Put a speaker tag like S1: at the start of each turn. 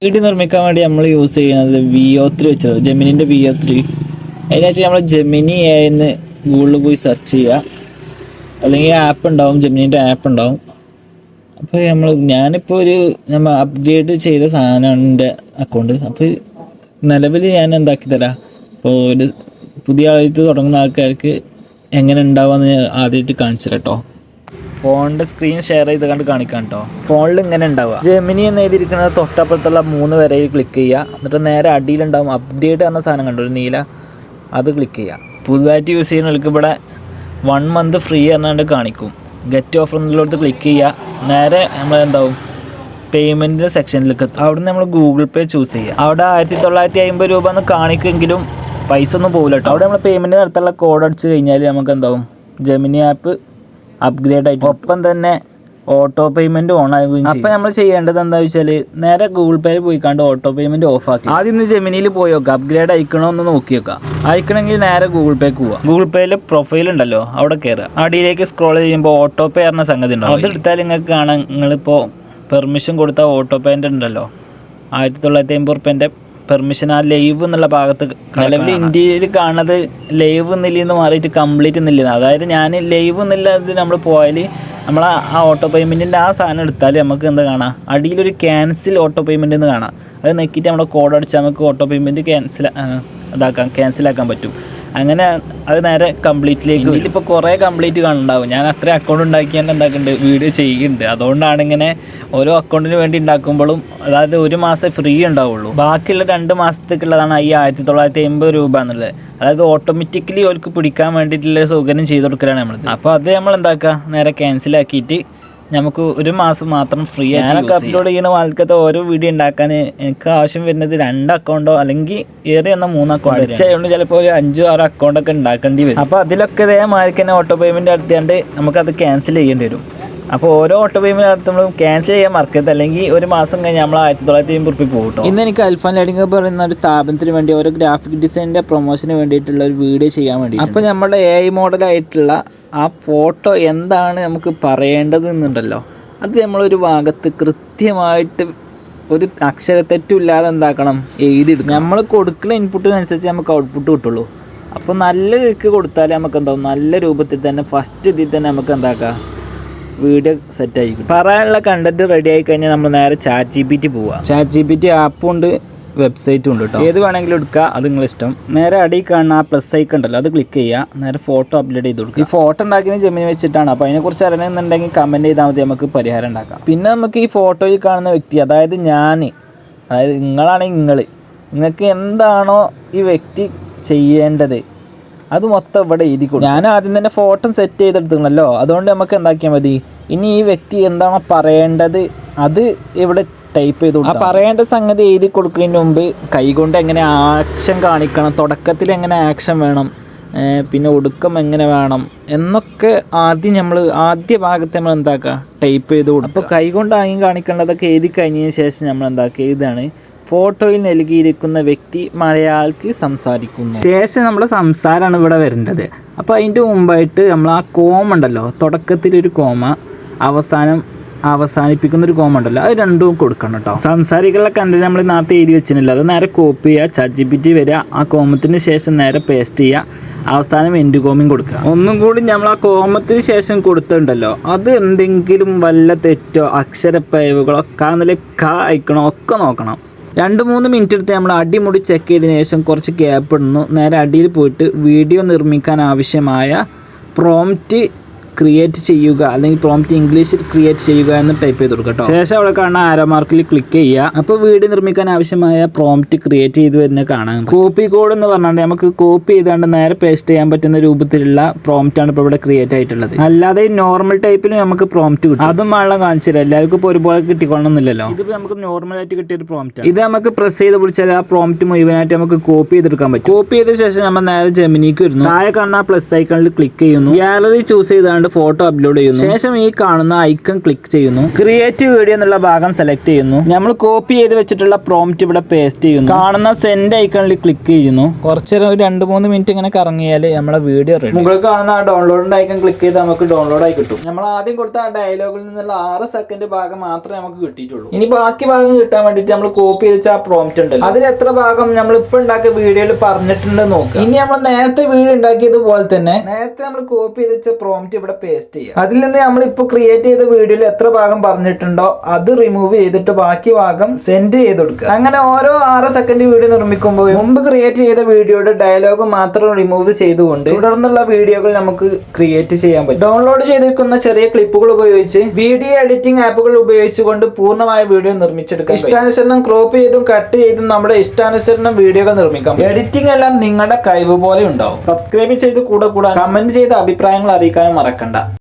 S1: Video നിർമ്മിക്കാൻ വേണ്ടി നമ്മൾ യൂസ് ചെയ്യുന്നത് VO3 വെച്ചത്, ജെമിനിൻ്റെ VO3. അതിനായിട്ട് നമ്മൾ ജെമിനി എന്ന് ഗൂഗിളിൽ പോയി സെർച്ച് ചെയ്യുക, അല്ലെങ്കിൽ ആപ്പ് ഉണ്ടാവും, ജെമിനിൻ്റെ ആപ്പ് ഉണ്ടാവും. അപ്പോൾ ഞാനിപ്പോൾ നമ്മൾ അപ്ഗ്രേഡ് ചെയ്ത സാധനമാണ് എൻ്റെ അക്കൗണ്ട്. അപ്പോൾ നിലവിൽ ഞാൻ എന്താക്കി തരാം, ഇപ്പോൾ ഒരു പുതിയ ആയിട്ട് തുടങ്ങുന്ന ആൾക്കാർക്ക് എങ്ങനെ ഉണ്ടാവുമെന്ന് ഞാൻ ആദ്യമായിട്ട് കാണിച്ചു തരാം കേട്ടോ. ഫോണിൻ്റെ സ്ക്രീൻ ഷെയർ ചെയ്ത് കണ്ട് കാണിക്കാം കേട്ടോ. ഫോണിൽ ഇങ്ങനെ ഉണ്ടാവുക, ജെമിനി എന്ന് എഴുതിയിരിക്കുന്നത് തൊട്ടപ്പുറത്തുള്ള 3 വരയിൽ ക്ലിക്ക് ചെയ്യുക. എന്നിട്ട് നേരെ അടിയിലുണ്ടാവും അപ്ഡേറ്റ് എന്ന സാധനം കണ്ടോ, ഒരു നീല, അത് ക്ലിക്ക് ചെയ്യുക. പുതുതായിട്ട് യൂസ് ചെയ്യുന്നവർക്ക് ഇവിടെ 1 month ഫ്രീ എന്നാണ്ട് കാണിക്കും. ഗെറ്റ് ഓഫർ എന്നുള്ളടത്ത് ക്ലിക്ക് ചെയ്യുക. നേരെ നമ്മളെന്താവും പേയ്മെൻറ്റിൻ്റെ സെക്ഷനിലേക്ക് എത്തും. അവിടെ നിന്ന് നമ്മൾ ഗൂഗിൾ പേ ചൂസ് ചെയ്യുക. അവിടെ 1950 രൂപ എന്ന് കാണിക്കുമെങ്കിലും പൈസ ഒന്നും പോകില്ല കേട്ടോ. അവിടെ നമ്മൾ പേയ്മെൻറ്റിന് അടുത്തുള്ള കോഡ് അടിച്ച് കഴിഞ്ഞാൽ നമുക്ക് എന്താവും, ജെമിനി ആപ്പ് അപ്ഗ്രേഡ് ആയിട്ട് ഒപ്പം തന്നെ ഓട്ടോ പേയ്മെൻറ്റ് ഓൺ ആകുകയും. അപ്പോൾ നമ്മൾ ചെയ്യേണ്ടത് എന്താണെന്ന് വെച്ചാൽ നേരെ ഗൂഗിൾ പേയിൽ പോയി കണ്ട് ഓട്ടോ പേയ്മെൻറ്റ് ഓഫ് ആക്കി ആദ്യം ഒന്ന് ജെമിനിയിൽ പോയി നോക്കുക, അപ്ഗ്രേഡ് അയക്കണോ എന്ന് നോക്കി വെക്കുക. അയക്കണമെങ്കിൽ നേരെ ഗൂഗിൾ പേക്ക് പോവുക. ഗൂഗിൾ പേയിൽ പ്രൊഫൈൽ ഉണ്ടല്ലോ, അവിടെ കയറുക. അടിയിലേക്ക് സ്ക്രോൾ ചെയ്യുമ്പോൾ ഓട്ടോ പേ പറഞ്ഞ സംഗതി ഉണ്ടാവും. അതെടുത്താൽ നിങ്ങൾക്ക് കാണാം, നിങ്ങളിപ്പോൾ പെർമിഷൻ കൊടുത്ത ഓട്ടോ പേൻ്റെ ഉണ്ടല്ലോ 1950 റുപ്യൻ്റെ പെർമിഷൻ ആ ലൈവ് എന്നുള്ള ഭാഗത്ത്. നിലവിൽ ഇന്ത്യയിൽ കാണുന്നത് ലൈവ് എന്നില്ലെന്ന് മാറിയിട്ട് കംപ്ലീറ്റ് എന്നില്ല. അതായത് ഞാൻ ലൈവ് എന്നുള്ളത് നമ്മൾ പോയാൽ നമ്മൾ ആ ഓട്ടോ പേയ്മെൻറ്റിൻ്റെ ആ സാധനം എടുത്താൽ നമുക്ക് എന്താ കാണാം, അടിയിലൊരു ക്യാൻസൽ ഓട്ടോ പേയ്മെൻറ്റ് എന്ന് കാണാം. അത് നോക്കിയിട്ട് നമ്മുടെ കോഡ് അടിച്ചാൽ നമുക്ക് ഓട്ടോ പേയ്മെൻറ്റ് ക്യാൻസലാക്കാൻ പറ്റും. അങ്ങനെ അത് നേരെ കംപ്ലീറ്റിലേക്ക്. ഇതിലിപ്പോൾ കുറേ കംപ്ലീറ്റ് കാണുന്നുണ്ടാവും. ഞാൻ അത്ര അക്കൗണ്ട് ഉണ്ടാക്കിയാൽ എന്താക്കുന്നുണ്ട്, വീഡിയോ ചെയ്യുന്നുണ്ട്. അതുകൊണ്ടാണ് ഇങ്ങനെ ഓരോ അക്കൗണ്ടിന് വേണ്ടി ഉണ്ടാക്കുമ്പോഴും, അതായത് 1 മാസം ഫ്രീ ഉണ്ടാവുള്ളൂ, ബാക്കിയുള്ള 2 മാസത്തേക്കുള്ളതാണ് ഈ 1950 രൂപ എന്നുള്ളത്. അതായത് ഓട്ടോമാറ്റിക്കലി അവർക്ക് പിടിക്കാൻ വേണ്ടിയിട്ടുള്ള സൗകര്യം ചെയ്ത് കൊടുക്കലാണ് നമ്മൾ. അപ്പോൾ അത് നമ്മൾ എന്താക്കുക, നേരെ ക്യാൻസലാക്കിയിട്ട് നമുക്ക് 1 മാസം മാത്രം ഫ്രീ ആയിട്ട്. ഞാനൊക്കെ അപ്ലോഡ് ചെയ്യുന്ന ആൾക്കത്തെ ഓരോ വീഡിയോ ഉണ്ടാക്കാൻ എനിക്ക് ആവശ്യം വരുന്നത് 2 അക്കൗണ്ടോ അല്ലെങ്കിൽ ഏറെ വന്ന 3 അക്കൗണ്ട് അതുകൊണ്ട് ചിലപ്പോൾ ഒരു 5-6 അക്കൗണ്ടൊക്കെ ഉണ്ടാക്കേണ്ടി വരും. അപ്പോൾ അതിലൊക്കെ ഇതേമാതിരി തന്നെ ഓട്ടോ പേയ്മെൻറ്റ് നടത്തിയാണ്ട് നമുക്കത് ക്യാൻസൽ ചെയ്യേണ്ടി വരും. അപ്പോൾ ഓരോ ഓട്ടോ പേയ്മെൻറ്റ് നടത്തുമ്പോഴും ക്യാൻസൽ ചെയ്യാൻ മറക്കരുത്, അല്ലെങ്കിൽ 1 മാസം കഴിഞ്ഞ് നമ്മൾ 1950 റുപ്യ പോകും. ഇന്ന് എനിക്ക് അൽഫാൻ ലാഡിംഗ് പറയുന്ന ഒരു സ്ഥാപനത്തിന് വേണ്ടി ഓരോ ഗ്രാഫിക് ഡിസൈനിൻ്റെ പ്രൊമോഷന് വേണ്ടിയിട്ടുള്ള ഒരു വീഡിയോ ചെയ്യാൻ വേണ്ടി. അപ്പോൾ നമ്മുടെ AI മോഡലായിട്ടുള്ള ആ ഫോട്ടോ എന്താണ് നമുക്ക് പറയേണ്ടത് എന്നുണ്ടല്ലോ, അത് നമ്മളൊരു ഭാഗത്ത് കൃത്യമായിട്ട് ഒരു അക്ഷരത്തെറ്റില്ലാതെ എന്താക്കണം, എഴുതിയെടുക്കും. നമ്മൾ കൊടുക്കുന്ന ഇൻപുട്ടിനനുസരിച്ച് നമുക്ക് ഔട്ട്പുട്ട് കിട്ടുള്ളൂ. അപ്പോൾ നല്ല രീതിക്ക് കൊടുത്താൽ നമുക്ക് എന്താവും, നല്ല രൂപത്തിൽ തന്നെ ഫസ്റ്റ് ഇതിൽ തന്നെ നമുക്ക് എന്താക്കാം, വീഡിയോ സെറ്റായിരിക്കും. പറയാനുള്ള കണ്ടന്റ് റെഡി ആയി കഴിഞ്ഞാൽ നമ്മൾ നേരെ ChatGPT പോവുക. ChatGPT ആപ്പും ഉണ്ട്, വെബ്സൈറ്റും ഉണ്ട് കേട്ടോ. ഏത് വേണമെങ്കിലും എടുക്കുക, അത് നിങ്ങളിഷ്ടം. നേരെ അടിയിൽ കാണുന്ന ആ പ്ലസ് ഐക്കൺ ഉണ്ടല്ലോ, അത് ക്ലിക്ക് ചെയ്യുക. നേരെ ഫോട്ടോ അപ്ലോഡ് ചെയ്ത് കൊടുക്കുക. ഈ ഫോട്ടോ ഉണ്ടാക്കിയത് ജെമിനി വെച്ചിട്ടാണ്. അപ്പോൾ അതിനെക്കുറിച്ച് അറിയണമെന്നുണ്ടെങ്കിൽ കമൻറ്റ് ചെയ്താൽ മതി, നമുക്ക് പരിഹാരം ഉണ്ടാക്കാം. പിന്നെ നമുക്ക് ഈ ഫോട്ടോയിൽ കാണുന്ന വ്യക്തി, അതായത് നിങ്ങളാണെങ്കിൽ നിങ്ങൾക്ക് എന്താണോ ഈ വ്യക്തി ചെയ്യേണ്ടത് അത് മൊത്തം ഇവിടെ എഴുതി കൊടുക്കും. ഞാൻ ആദ്യം തന്നെ ഫോട്ടോ സെറ്റ് ചെയ്തെടുത്തിട്ടുണ്ടല്ലോ, അതുകൊണ്ട് നമുക്ക് എന്താക്കിയാൽ മതി, ഇനി ഈ വ്യക്തി എന്താണോ പറയേണ്ടത് അത് ഇവിടെ ടൈപ്പ് ചെയ്ത് കൊടുക്കും. ആ പറയേണ്ട സംഗതി എഴുതി കൊടുക്കുന്നതിന് മുമ്പ് കൈകൊണ്ട് എങ്ങനെ ആക്ഷൻ കാണിക്കണം, തുടക്കത്തിൽ എങ്ങനെ ആക്ഷൻ വേണം, പിന്നെ ഒടുക്കം എങ്ങനെ വേണം എന്നൊക്കെ ആദ്യ ഭാഗത്ത് നമ്മൾ എന്താക്കുക, ടൈപ്പ് ചെയ്ത് കൊടുക്കും. അപ്പോൾ കൈകൊണ്ട് ആദ്യം കാണിക്കേണ്ടതൊക്കെ എഴുതി കഴിഞ്ഞതിന് ശേഷം നമ്മൾ എന്താക്കുക, ഇതാണ് ഫോട്ടോയിൽ നൽകിയിരിക്കുന്ന വ്യക്തി മലയാളത്തിൽ സംസാരിക്കുന്നു. ശേഷം നമ്മുടെ സംസാരമാണ് ഇവിടെ വരേണ്ടത്. അപ്പോൾ അതിൻ്റെ മുമ്പായിട്ട് നമ്മൾ ആ കോമ ഉണ്ടല്ലോ, തുടക്കത്തിലൊരു കോമ, അവസാനിപ്പിക്കുന്നൊരു കോമ ഉണ്ടല്ലോ, അത് രണ്ടും കൊടുക്കണം കേട്ടോ. സംസാരിക്കാനുള്ള കണ്ടന്റ് നമ്മൾ നേരത്തെ എഴുതി വെച്ചിട്ടില്ല, അത് നേരെ കോപ്പി ചെയ്യുക, ChatGPT വരിക, ആ കോമത്തിന് ശേഷം നേരെ പേസ്റ്റ് ചെയ്യുക, അവസാനം എൻഡ് കോമിങ് കൊടുക്കുക. ഒന്നും കൂടി നമ്മൾ ആ കോമത്തിന് ശേഷം കൊടുത്തിട്ടുണ്ടല്ലോ, അത് എന്തെങ്കിലും വല്ല തെറ്റോ അക്ഷരപ്പിഴവുകളോ അയക്കണോ ഒക്കെ നോക്കണം. 2-3 മിനിറ്റ് എടുത്ത് നമ്മൾ അടിമുടി ചെക്ക് ചെയ്തതിന് ശേഷം കുറച്ച് ഗ്യാപ്പ് ഇടുന്നു. നേരെ അടിയിൽ പോയിട്ട് വീഡിയോ നിർമ്മിക്കാൻ ആവശ്യമായ പ്രോംപ്റ്റ് ക്രിയേറ്റ് ചെയ്യുക, അല്ലെങ്കിൽ പ്രോംപ്റ്റ് ഇംഗ്ലീഷിൽ ക്രിയേറ്റ് ചെയ്യുക എന്ന് ടൈപ്പ് ചെയ്ത് കൊടുക്കുക കേട്ടോ. ശേഷം അവിടെ കാണുന്ന ആരോ മാർക്കിൽ ക്ലിക്ക് ചെയ്യുക. അപ്പോൾ വീഡിയോ നിർമ്മിക്കാൻ ആവശ്യമായ പ്രോംപ്റ്റ് ക്രിയേറ്റ് ചെയ്ത് വരുന്നത് കാണാം. കോപ്പി കോഡ് എന്ന് പറഞ്ഞാൽ നമുക്ക് കോപ്പി ചെയ്താണ്ട് നേരെ പേസ്റ്റ് ചെയ്യാൻ പറ്റുന്ന രൂപത്തിലുള്ള പ്രോംപ്റ്റാണ് ഇപ്പോൾ ഇവിടെ ക്രിയേറ്റ് ആയിട്ടുള്ളത്. അല്ലാതെ നോർമൽ ടൈപ്പിൽ നമുക്ക് പ്രോംപ്റ്റ് കിട്ടും. അതും വെള്ളം കാണിച്ചു തരാം, എല്ലാവർക്കും ഇപ്പോൾ ഒരുപോലെ കിട്ടിക്കൊള്ളണമെന്നില്ലല്ലോ. ഇതിപ്പോൾ നമുക്ക് നോർമലായിട്ട് കിട്ടിയൊരു പ്രോംപ്റ്റ്. ഇത് നമുക്ക് പ്രസ് ചെയ്ത് പിടിച്ചാൽ ആ പ്രോംപ്റ്റ് മുഴുവനായിട്ട് നമുക്ക് കോപ്പി ചെയ്തെടുക്കാൻ പറ്റും. കോപ്പി ചെയ്ത ശേഷം നമ്മൾ നേരെ ജെമിനിക്ക് വരുന്നു. താഴെ കാണുന്ന പ്ലസ് ഐക്കണിൽ ക്ലിക്ക് ചെയ്യുന്നു. ഗാലറി ചൂസ് ചെയ്താണ് കൊടുത്തുകൊണ്ട് ഫോട്ടോ അപ്ലോഡ് ചെയ്യുന്നു. ശേഷം ഈ കാണുന്ന ഐക്കൺ ക്ലിക്ക് ചെയ്യുന്നു. ക്രിയേറ്റ് വീഡിയോ എന്നുള്ള ഭാഗം സെലക്ട് ചെയ്യുന്നു. നമ്മൾ കോപ്പി ചെയ്ത് വെച്ചിട്ടുള്ള പ്രോംപ്റ്റ് ഇവിടെ പേസ്റ്റ് ചെയ്യുന്നു. കാണുന്ന സെൻഡ് ഐക്കണിൽ ക്ലിക്ക് ചെയ്യുന്നു. കുറച്ചേരം ഒരു 2-3 മിനിറ്റ് ഇങ്ങനെ കറങ്ങിയാൽ നമ്മളെ വീഡിയോ റെഡി. മുകളിൽ കാണുന്ന ആ ഡൗൺലോഡിന്റെ ഐക്കൺ ക്ലിക്ക് ചെയ്ത് നമുക്ക് ഡൗൺലോഡ് ആയി കിട്ടും. നമ്മൾ ആദ്യം കൊടുത്ത ആ ഡയലോഗിൽ നിന്നുള്ള 6 സെക്കൻഡ് ഭാഗം മാത്രമേ നമുക്ക് കിട്ടിയിട്ടുള്ളൂ. ഇനി ബാക്കി ഭാഗം കിട്ടാൻ വേണ്ടിയിട്ട് നമ്മൾ കോപ്പി ചെയ്ത ആ പ്രോംപ്റ്റ് ഉണ്ടല്ലോ, അതിൽ എത്ര ഭാഗം നമ്മൾ ഇപ്പൊ ഉണ്ടാക്കിയ വീഡിയോയിൽ പറഞ്ഞിട്ടുണ്ട് നോക്കുക. ഇനി നമ്മൾ നേരത്തെ വീഡിയോ ഉണ്ടാക്കിയതുപോലെ തന്നെ നേരത്തെ നമ്മൾ കോപ്പി ചെയ്ത് വെച്ച പ്രോംപ്റ്റ് ഇവിടെ പേസ്റ്റ് ചെയ്യാം. അതിൽ നിന്ന് നമ്മൾ ഇപ്പൊ ക്രിയേറ്റ് ചെയ്ത വീഡിയോയിൽ എത്ര ഭാഗം പറഞ്ഞിട്ടുണ്ടോ അത് റിമൂവ് ചെയ്തിട്ട് ബാക്കി ഭാഗം സെൻഡ് ചെയ്ത് കൊടുക്കുക. അങ്ങനെ ഓരോ 6 സെക്കൻഡ് വീഡിയോ നിർമ്മിക്കുമ്പോൾ മുമ്പ് ക്രിയേറ്റ് ചെയ്ത വീഡിയോയുടെ ഡയലോഗ് മാത്രം റിമൂവ് ചെയ്തുകൊണ്ട് തുടർന്നുള്ള വീഡിയോകൾ നമുക്ക് ക്രിയേറ്റ് ചെയ്യാൻ പറ്റും. ഡൗൺലോഡ് ചെയ്തിരിക്കുന്ന ചെറിയ ക്ലിപ്പുകൾ ഉപയോഗിച്ച് വീഡിയോ എഡിറ്റിംഗ് ആപ്പുകൾ ഉപയോഗിച്ചുകൊണ്ട് പൂർണ്ണമായ വീഡിയോ നിർമ്മിച്ചെടുക്കാം. ഇഷ്ടാനുസരണം ക്രോപ്പ് ചെയ്തും കട്ട് ചെയ്തും നമ്മുടെ ഇഷ്ടാനുസരണം വീഡിയോകൾ നിർമ്മിക്കാം. എഡിറ്റിംഗ് എല്ലാം നിങ്ങളുടെ കഴിവ് പോലെ ഉണ്ടാവും. സബ്സ്ക്രൈബ് ചെയ്ത് കൂടെ കമന്റ് ചെയ്ത് അഭിപ്രായങ്ങൾ അറിയിക്കാനും മറക്കണ്ട.